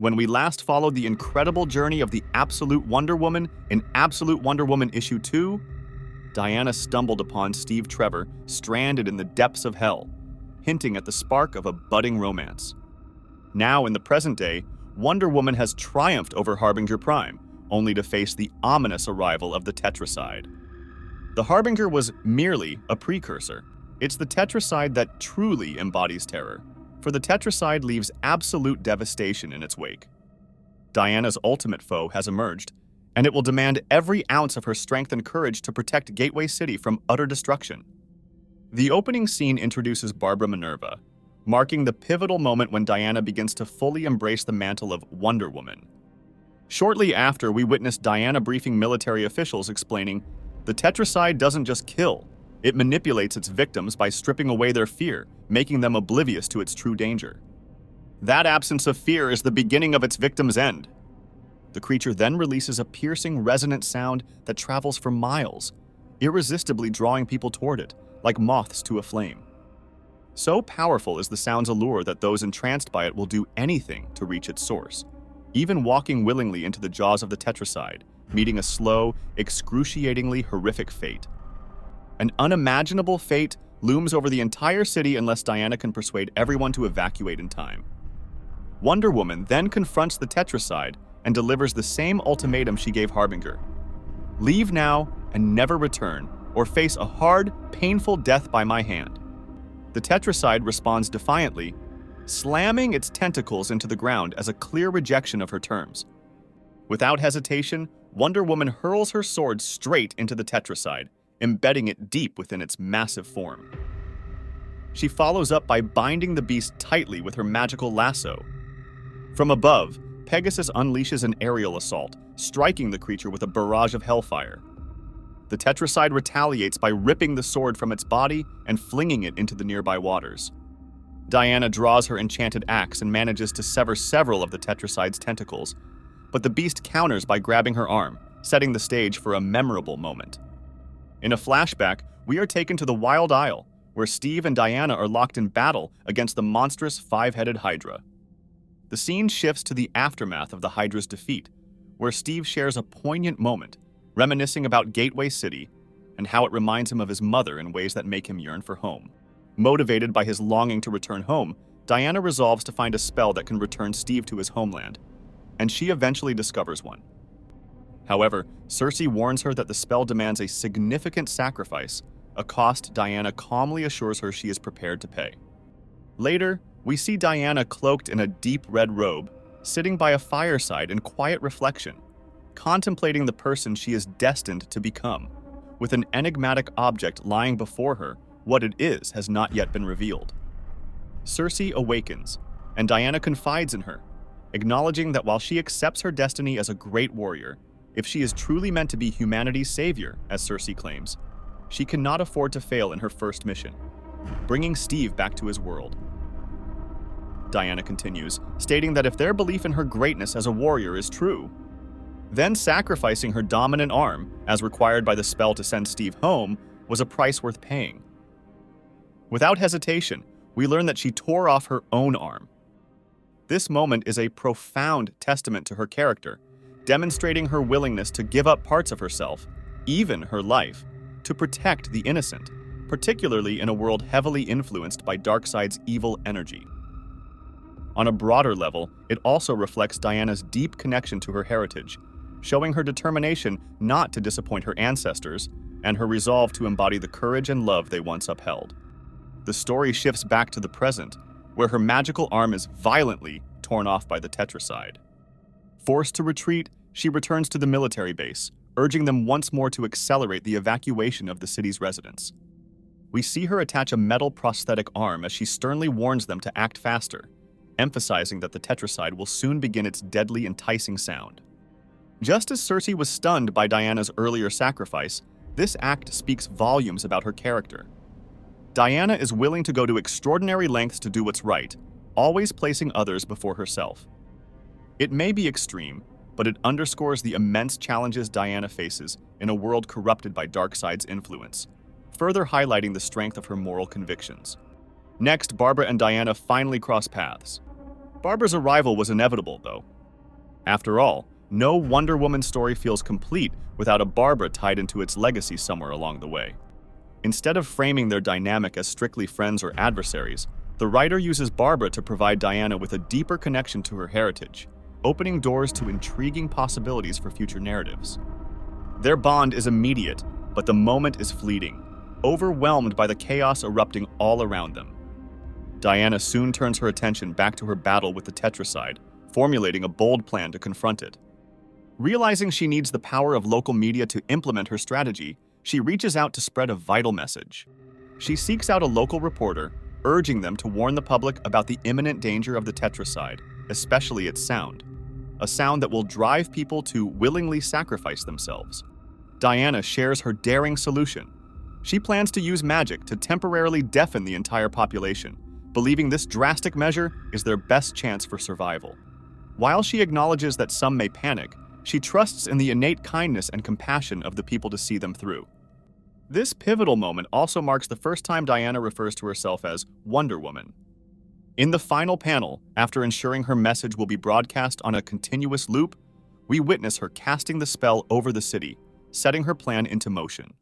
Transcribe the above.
When we last followed the incredible journey of the Absolute Wonder Woman in Absolute Wonder Woman issue 2, Diana stumbled upon Steve Trevor stranded in the depths of hell, hinting at the spark of a budding romance. Now, in the present day, Wonder Woman has triumphed over Harbinger Prime, only to face the ominous arrival of the Tetracide. The Harbinger was merely a precursor. It's the Tetracide that truly embodies terror, for the Tetracide leaves absolute devastation in its wake. Diana's ultimate foe has emerged, and it will demand every ounce of her strength and courage to protect Gateway City from utter destruction. The opening scene introduces Barbara Minerva, marking the pivotal moment when Diana begins to fully embrace the mantle of Wonder Woman. Shortly after, we witness Diana briefing military officials explaining, "The Tetracide doesn't just kill, it manipulates its victims by stripping away their fear, making them oblivious to its true danger. That absence of fear is the beginning of its victim's end." The creature then releases a piercing, resonant sound that travels for miles, irresistibly drawing people toward it, like moths to a flame. So powerful is the sound's allure that those entranced by it will do anything to reach its source, even walking willingly into the jaws of the Tetracide, meeting a slow, excruciatingly horrific fate. An unimaginable fate looms over the entire city unless Diana can persuade everyone to evacuate in time. Wonder Woman then confronts the Tetracide and delivers the same ultimatum she gave Harbinger. "Leave now and never return, or face a hard, painful death by my hand." The Tetracide responds defiantly, slamming its tentacles into the ground as a clear rejection of her terms. Without hesitation, Wonder Woman hurls her sword straight into the Tetracide, embedding it deep within its massive form. She follows up by binding the beast tightly with her magical lasso. From above, Pegasus unleashes an aerial assault, striking the creature with a barrage of hellfire. The Tetracide retaliates by ripping the sword from its body and flinging it into the nearby waters. Diana draws her enchanted axe and manages to sever several of the Tetracide's tentacles, but the beast counters by grabbing her arm, setting the stage for a memorable moment. In a flashback, we are taken to the Wild Isle, where Steve and Diana are locked in battle against the monstrous five-headed Hydra. The scene shifts to the aftermath of the Hydra's defeat, where Steve shares a poignant moment, reminiscing about Gateway City and how it reminds him of his mother in ways that make him yearn for home. Motivated by his longing to return home, Diana resolves to find a spell that can return Steve to his homeland, and she eventually discovers one. However, Circe warns her that the spell demands a significant sacrifice, a cost Diana calmly assures her she is prepared to pay. Later, we see Diana cloaked in a deep red robe, sitting by a fireside in quiet reflection, contemplating the person she is destined to become. With an enigmatic object lying before her, what it is has not yet been revealed. Circe awakens, and Diana confides in her, acknowledging that while she accepts her destiny as a great warrior, if she is truly meant to be humanity's savior, as Circe claims, she cannot afford to fail in her first mission, bringing Steve back to his world. Diana continues, stating that if their belief in her greatness as a warrior is true, then sacrificing her dominant arm, as required by the spell to send Steve home, was a price worth paying. Without hesitation, we learn that she tore off her own arm. This moment is a profound testament to her character, demonstrating her willingness to give up parts of herself, even her life, to protect the innocent, particularly in a world heavily influenced by Darkseid's evil energy. On a broader level, it also reflects Diana's deep connection to her heritage, showing her determination not to disappoint her ancestors and her resolve to embody the courage and love they once upheld. The story shifts back to the present, where her magical arm is violently torn off by the Tetracide. Forced to retreat, she returns to the military base, urging them once more to accelerate the evacuation of the city's residents. We see her attach a metal prosthetic arm as she sternly warns them to act faster, emphasizing that the Tetracide will soon begin its deadly, enticing sound. Just as Circe was stunned by Diana's earlier sacrifice, this act speaks volumes about her character. Diana is willing to go to extraordinary lengths to do what's right, always placing others before herself. It may be extreme, but it underscores the immense challenges Diana faces in a world corrupted by Darkseid's influence, further highlighting the strength of her moral convictions. Next, Barbara and Diana finally cross paths. Barbara's arrival was inevitable, though. After all, no Wonder Woman story feels complete without a Barbara tied into its legacy somewhere along the way. Instead of framing their dynamic as strictly friends or adversaries, the writer uses Barbara to provide Diana with a deeper connection to her heritage, opening doors to intriguing possibilities for future narratives. Their bond is immediate, but the moment is fleeting, overwhelmed by the chaos erupting all around them. Diana soon turns her attention back to her battle with the Tetracide, formulating a bold plan to confront it. Realizing she needs the power of local media to implement her strategy, she reaches out to spread a vital message. She seeks out a local reporter, urging them to warn the public about the imminent danger of the Tetracide, especially its sound. A sound that will drive people to willingly sacrifice themselves. Diana shares her daring solution. She plans to use magic to temporarily deafen the entire population, believing this drastic measure is their best chance for survival. While she acknowledges that some may panic, she trusts in the innate kindness and compassion of the people to see them through. This pivotal moment also marks the first time Diana refers to herself as Wonder Woman. In the final panel, after ensuring her message will be broadcast on a continuous loop, we witness her casting the spell over the city, setting her plan into motion.